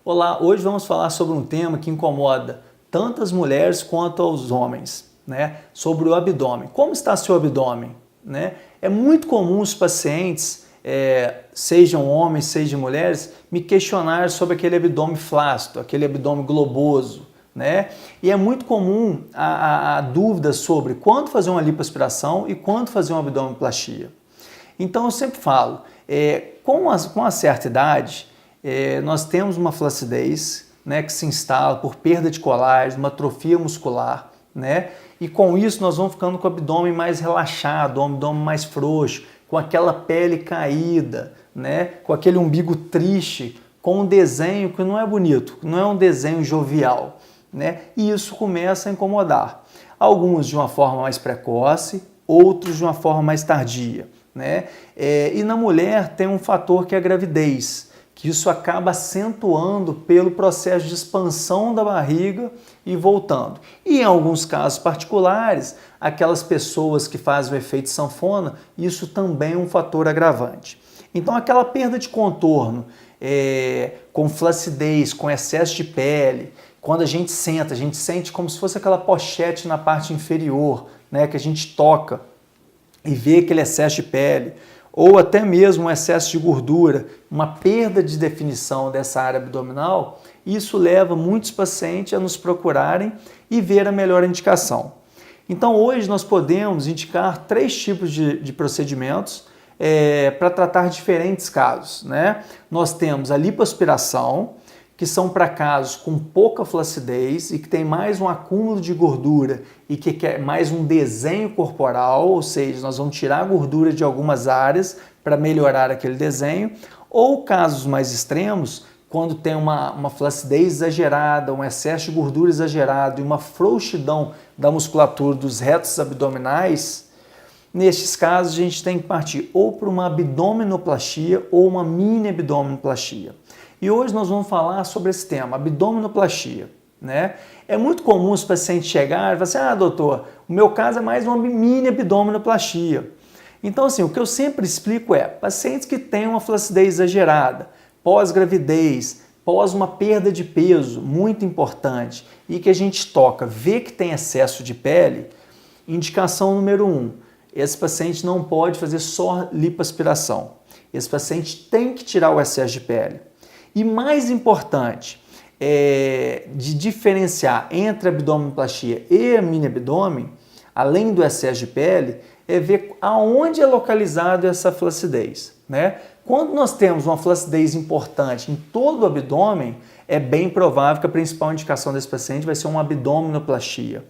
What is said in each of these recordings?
Olá, hoje vamos falar sobre um tema que incomoda tanto as mulheres quanto os homens, né? Sobre o abdômen. Como está seu abdômen? Né? É muito comum os pacientes, sejam homens, sejam mulheres, me questionar sobre aquele abdômen flácido, aquele abdômen globoso, né? E é muito comum a dúvida sobre quando fazer uma lipoaspiração e quando fazer uma abdominoplastia. Então eu sempre falo, com a certa idade, nós temos uma flacidez, né, que se instala por perda de colágeno, uma atrofia muscular, né? E com isso nós vamos ficando com o abdômen mais relaxado, o abdômen mais frouxo, com aquela pele caída, né? Com aquele umbigo triste, com um desenho que não é bonito, não é um desenho jovial, né? E isso começa a incomodar. Alguns de uma forma mais precoce, outros de uma forma mais tardia, né? E na mulher tem um fator que é a gravidez, que isso acaba acentuando pelo processo de expansão da barriga e voltando. E em alguns casos particulares, aquelas pessoas que fazem o efeito sanfona, isso também é um fator agravante. Então aquela perda de contorno, com flacidez, com excesso de pele, quando a gente senta, a gente sente como se fosse aquela pochete na parte inferior, né, que a gente toca e vê aquele excesso de pele, ou até mesmo um excesso de gordura, uma perda de definição dessa área abdominal, isso leva muitos pacientes a nos procurarem e ver a melhor indicação. Então hoje nós podemos indicar 3 tipos de procedimentos para tratar diferentes casos, né? Nós temos a lipoaspiração, que são para casos com pouca flacidez e que tem mais um acúmulo de gordura e que quer mais um desenho corporal, ou seja, nós vamos tirar a gordura de algumas áreas para melhorar aquele desenho, ou casos mais extremos, quando tem uma flacidez exagerada, um excesso de gordura exagerado e uma frouxidão da musculatura dos retos abdominais. Nestes casos a gente tem que partir ou para uma abdominoplastia ou uma mini abdominoplastia. E hoje nós vamos falar sobre esse tema, abdominoplastia, né? É muito comum os pacientes chegarem e falarem assim, doutor, o meu caso é mais uma mini abdominoplastia. Então assim, o que eu sempre explico pacientes que têm uma flacidez exagerada, pós-gravidez, pós uma perda de peso muito importante e que a gente toca, vê que tem excesso de pele, indicação número 1, esse paciente não pode fazer só lipoaspiração. Esse paciente tem que tirar o excesso de pele. E mais importante, de diferenciar entre a abdominoplastia e a mini abdômen, além do excesso de pele, é ver aonde é localizado essa flacidez, né? Quando nós temos uma flacidez importante em todo o abdômen, é bem provável que a principal indicação desse paciente vai ser uma abdominoplastia.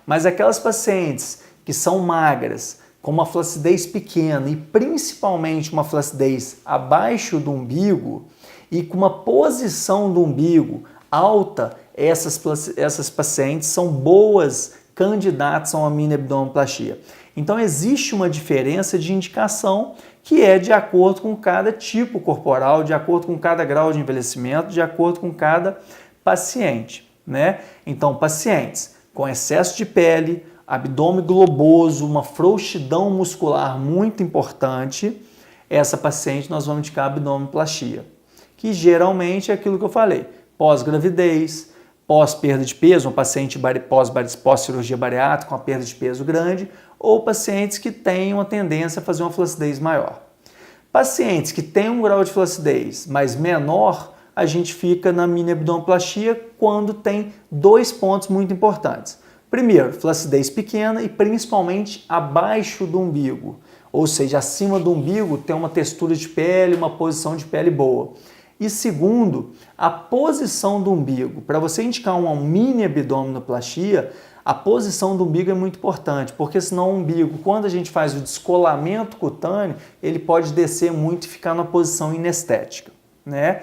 Mas aquelas pacientes que são magras, com uma flacidez pequena e principalmente uma flacidez abaixo do umbigo e com uma posição do umbigo alta, essas pacientes são boas candidatas a uma mini abdominoplastia. Então existe uma diferença de indicação que é de acordo com cada tipo corporal, de acordo com cada grau de envelhecimento, de acordo com cada paciente, né? Então pacientes com excesso de pele, abdômen globoso, uma frouxidão muscular muito importante, essa paciente nós vamos indicar abdominoplastia, que geralmente é aquilo que eu falei, pós-gravidez, pós-perda de peso, um paciente pós-cirurgia bariátrica com uma perda de peso grande, ou pacientes que têm uma tendência a fazer uma flacidez maior. Pacientes que têm um grau de flacidez mais menor, a gente fica na mini abdominoplastia quando tem 2 pontos muito importantes. Primeiro, flacidez pequena e principalmente abaixo do umbigo, ou seja, acima do umbigo tem uma textura de pele, uma posição de pele boa. E segundo, a posição do umbigo. Para você indicar uma mini abdominoplastia, a posição do umbigo é muito importante, porque senão o umbigo, quando a gente faz o descolamento cutâneo, ele pode descer muito e ficar numa posição inestética, né?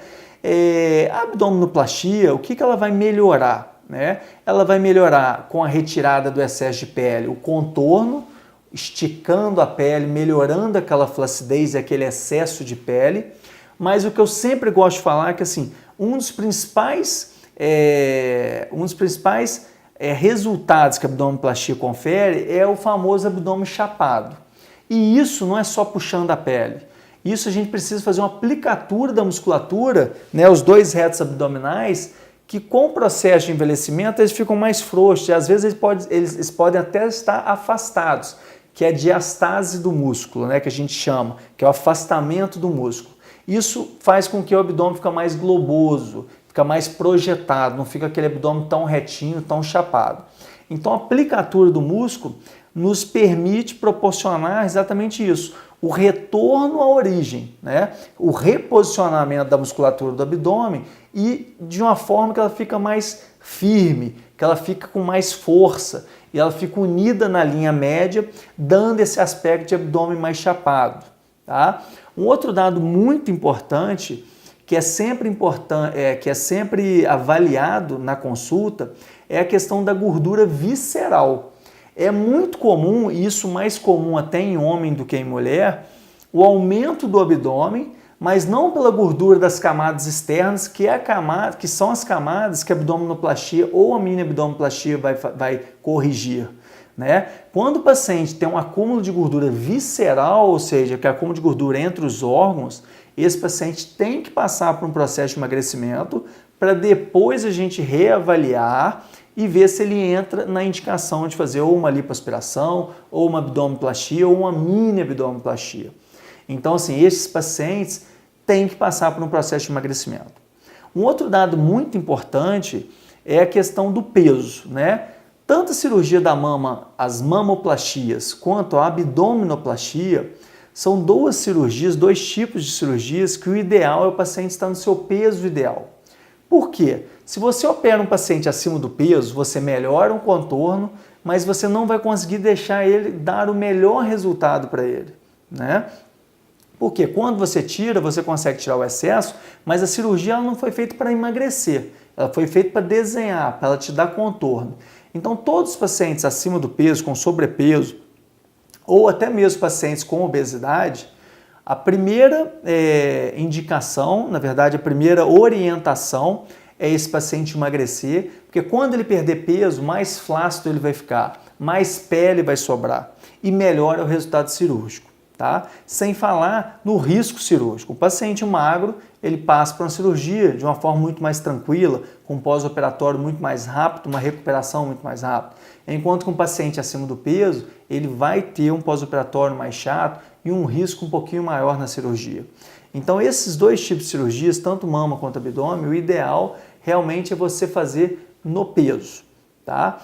A abdominoplastia, o que ela vai melhorar? Né? Ela vai melhorar com a retirada do excesso de pele, o contorno, esticando a pele, melhorando aquela flacidez e aquele excesso de pele. Mas o que eu sempre gosto de falar é que assim, um dos principais resultados que a abdominoplastia confere é o famoso abdômen chapado. E isso não é só puxando a pele. Isso a gente precisa fazer uma aplicatura da musculatura, né, os dois retos abdominais, que com o processo de envelhecimento eles ficam mais frouxos e às vezes eles podem até estar afastados, que é a diastase do músculo, né, que a gente chama, que é o afastamento do músculo. Isso faz com que o abdômen fique mais globoso, fica mais projetado, não fica aquele abdômen tão retinho, tão chapado. Então a aplicatura do músculo nos permite proporcionar exatamente isso, o retorno à origem, né? O reposicionamento da musculatura do abdômen e de uma forma que ela fica mais firme, que ela fica com mais força e ela fica unida na linha média, dando esse aspecto de abdômen mais chapado. Tá? Um outro dado muito importante, que é sempre avaliado na consulta, é a questão da gordura visceral. É muito comum, e isso mais comum até em homem do que em mulher, o aumento do abdômen, mas não pela gordura das camadas externas, que são as camadas que a abdominoplastia ou a mini abdominoplastia vai corrigir. Né? Quando o paciente tem um acúmulo de gordura visceral, ou seja, que é acúmulo de gordura entre os órgãos, esse paciente tem que passar por um processo de emagrecimento para depois a gente reavaliar e ver se ele entra na indicação de fazer ou uma lipoaspiração, ou uma abdominoplastia, ou uma mini abdominoplastia. Então, assim, esses pacientes têm que passar por um processo de emagrecimento. Um outro dado muito importante é a questão do peso, né? Tanto a cirurgia da mama, as mamoplastias, quanto a abdominoplastia, são duas cirurgias, dois tipos de cirurgias que o ideal é o paciente estar no seu peso ideal. Por quê? Se você opera um paciente acima do peso, você melhora o contorno, mas você não vai conseguir deixar ele dar o melhor resultado para ele, né? Porque quando você tira, você consegue tirar o excesso, mas a cirurgia ela não foi feita para emagrecer, ela foi feita para desenhar, para ela te dar contorno. Então todos os pacientes acima do peso, com sobrepeso, ou até mesmo pacientes com obesidade, a primeira indicação, na verdade a primeira orientação é esse paciente emagrecer, porque quando ele perder peso, mais flácido ele vai ficar, mais pele vai sobrar e melhor é o resultado cirúrgico, tá? Sem falar no risco cirúrgico. O paciente magro, ele passa por uma cirurgia de uma forma muito mais tranquila, com um pós-operatório muito mais rápido, uma recuperação muito mais rápida. Enquanto que um paciente acima do peso, ele vai ter um pós-operatório mais chato e um risco um pouquinho maior na cirurgia. Então esses dois tipos de cirurgias, tanto mama quanto abdômen, o ideal realmente é você fazer no peso. Tá?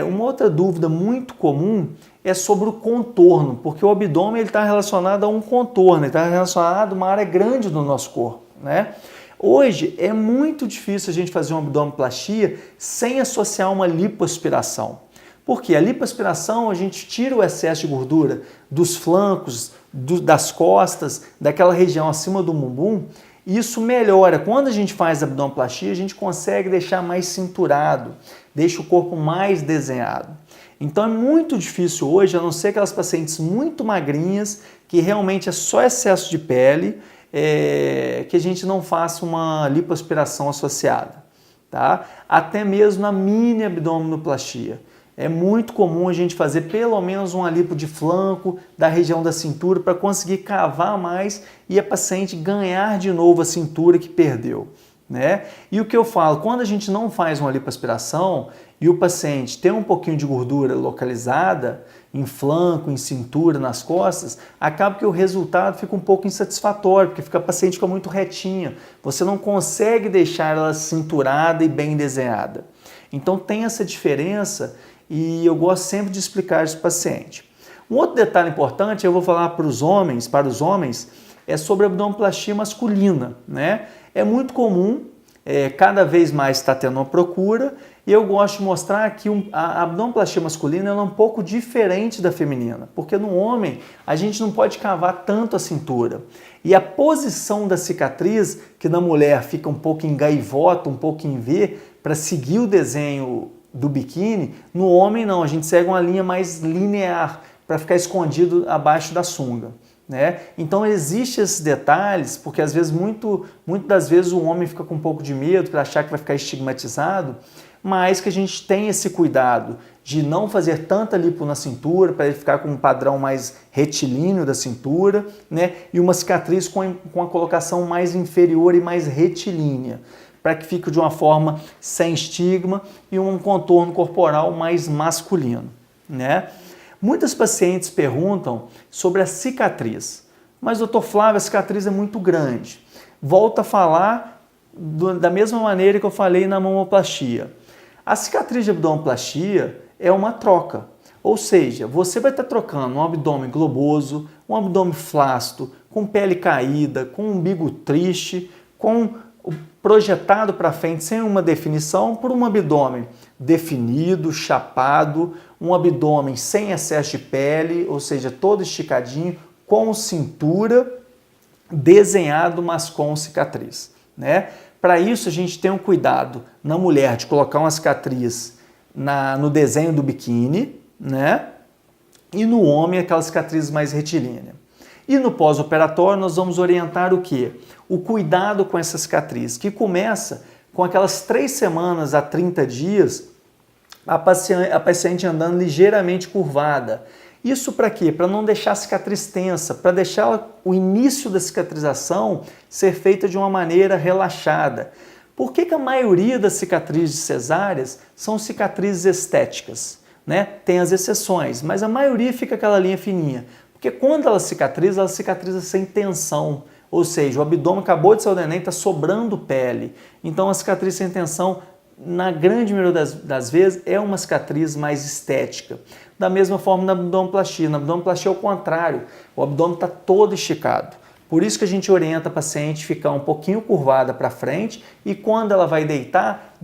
Uma outra dúvida muito comum é sobre o contorno, porque o abdômen está relacionado a um contorno, está relacionado a uma área grande do nosso corpo. Né? Hoje é muito difícil a gente fazer uma abdominoplastia sem associar uma lipoaspiração. Porque a lipoaspiração a gente tira o excesso de gordura dos flancos, das costas, daquela região acima do bumbum. E isso melhora. Quando a gente faz a abdominoplastia, a gente consegue deixar mais cinturado, deixa o corpo mais desenhado. Então é muito difícil hoje, a não ser aquelas pacientes muito magrinhas, que realmente é só excesso de pele, que a gente não faça uma lipoaspiração associada. Tá? Até mesmo na mini abdominoplastia. É muito comum a gente fazer pelo menos uma lipo de flanco, da região da cintura, para conseguir cavar mais e a paciente ganhar de novo a cintura que perdeu. Né? E o que eu falo, quando a gente não faz uma lipoaspiração e o paciente tem um pouquinho de gordura localizada, em flanco, em cintura, nas costas, acaba que o resultado fica um pouco insatisfatório, porque a paciente fica muito retinha. Você não consegue deixar ela cinturada e bem desenhada. Então tem essa diferença e eu gosto sempre de explicar isso para o paciente. Um outro detalhe importante, eu vou falar para os homens, é sobre a abdominoplastia masculina. Né? É muito comum, cada vez mais está tendo uma procura, e eu gosto de mostrar que a abdominoplastia masculina é um pouco diferente da feminina, porque no homem a gente não pode cavar tanto a cintura. E a posição da cicatriz, que na mulher fica um pouco em gaivota, um pouco em V, para seguir o desenho do biquíni, no homem não, a gente segue uma linha mais linear, para ficar escondido abaixo da sunga. Né? Então existem esses detalhes, porque às vezes, muitas das vezes o homem fica com um pouco de medo para achar que vai ficar estigmatizado, mas que a gente tem esse cuidado de não fazer tanta lipo na cintura, para ele ficar com um padrão mais retilíneo da cintura, né? E uma cicatriz com a colocação mais inferior e mais retilínea, para que fique de uma forma sem estigma e um contorno corporal mais masculino, né? Muitas pacientes perguntam sobre a cicatriz, mas doutor Flávio, a cicatriz é muito grande. Volto a falar da mesma maneira que eu falei na mamoplastia. A cicatriz de abdominoplastia é uma troca, ou seja, você vai estar trocando um abdômen globoso, um abdômen flácido, com pele caída, com um umbigo triste, com projetado para frente sem uma definição, por um abdômen definido, chapado, um abdômen sem excesso de pele, ou seja, todo esticadinho, com cintura, desenhado, mas com cicatriz, né? Para isso a gente tem um cuidado na mulher de colocar uma cicatriz no desenho do biquíni, né? E no homem aquela cicatriz mais retilínea. E no pós-operatório nós vamos orientar o quê? O cuidado com essa cicatriz, que começa com aquelas 3 semanas a 30 dias, a paciente andando ligeiramente curvada. Isso para quê? Para não deixar a cicatriz tensa, para deixar o início da cicatrização ser feita de uma maneira relaxada. Por que a maioria das cicatrizes cesáreas são cicatrizes estéticas, né? Tem as exceções, mas a maioria fica aquela linha fininha. Porque quando ela cicatriza sem tensão. Ou seja, o abdômen acabou de sair do neném, está sobrando pele. Então a cicatriz sem tensão, na grande maioria das vezes, é uma cicatriz mais estética. Da mesma forma na abdominoplastia. Na abdominoplastia é o contrário, o abdômen está todo esticado. Por isso que a gente orienta a paciente a ficar um pouquinho curvada para frente e quando ela vai deitar,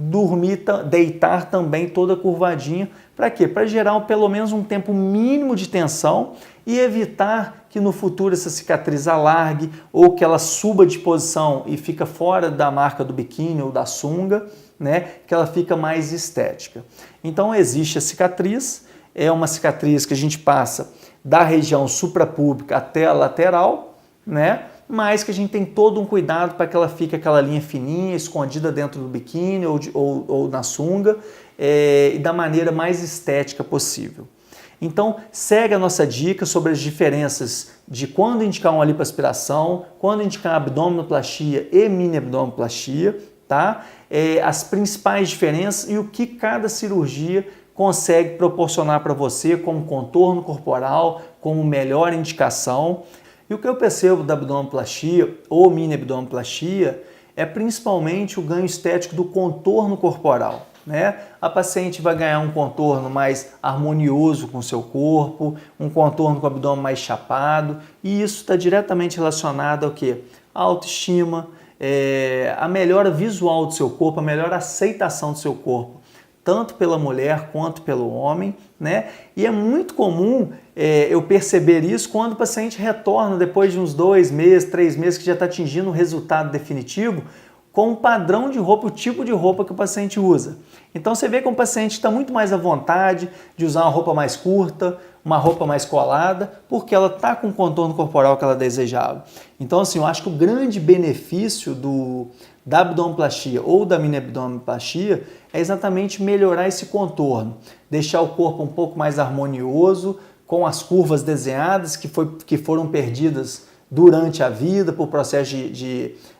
deitar também toda curvadinha. Para quê? Para gerar pelo menos um tempo mínimo de tensão e evitar que no futuro essa cicatriz alargue ou que ela suba de posição e fica fora da marca do biquíni ou da sunga, né? Que ela fica mais estética. Então existe a cicatriz, é uma cicatriz que a gente passa da região suprapúbica até a lateral, né? Mas que a gente tem todo um cuidado para que ela fique aquela linha fininha, escondida dentro do biquíni ou na sunga, e da maneira mais estética possível. Então, segue a nossa dica sobre as diferenças de quando indicar uma lipoaspiração, quando indicar abdominoplastia e mini abdominoplastia, tá? As principais diferenças e o que cada cirurgia consegue proporcionar para você como contorno corporal, como melhor indicação. E o que eu percebo da abdominoplastia ou mini abdominoplastia é principalmente o ganho estético do contorno corporal, né? A paciente vai ganhar um contorno mais harmonioso com o seu corpo, um contorno com o abdômen mais chapado, e isso está diretamente relacionado ao quê? A autoestima, a melhora visual do seu corpo, a melhor aceitação do seu corpo, tanto pela mulher quanto pelo homem, né? E é muito comum eu perceber isso quando o paciente retorna depois de uns 2 meses, 3 meses, que já está atingindo o resultado definitivo, com o padrão de roupa, o tipo de roupa que o paciente usa. Então você vê que o paciente está muito mais à vontade de usar uma roupa mais curta, uma roupa mais colada, porque ela está com o contorno corporal que ela desejava. Então assim, eu acho que o grande benefício da abdominoplastia ou da mini abdominoplastia é exatamente melhorar esse contorno, deixar o corpo um pouco mais harmonioso, com as curvas desenhadas que foram perdidas durante a vida por processo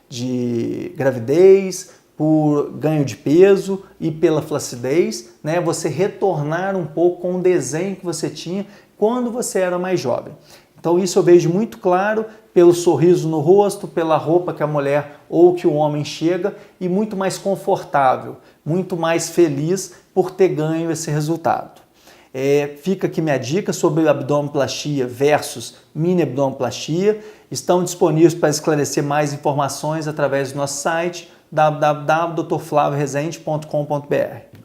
de gravidez, por ganho de peso e pela flacidez, né? Você retornar um pouco com o desenho que você tinha quando você era mais jovem. Então isso eu vejo muito claro pelo sorriso no rosto, pela roupa que a mulher ou que o homem chega e muito mais confortável, muito mais feliz por ter ganho esse resultado. Fica aqui minha dica sobre abdominoplastia versus mini abdominoplastia. Estão disponíveis para esclarecer mais informações através do nosso site www.drflavioresende.com.br.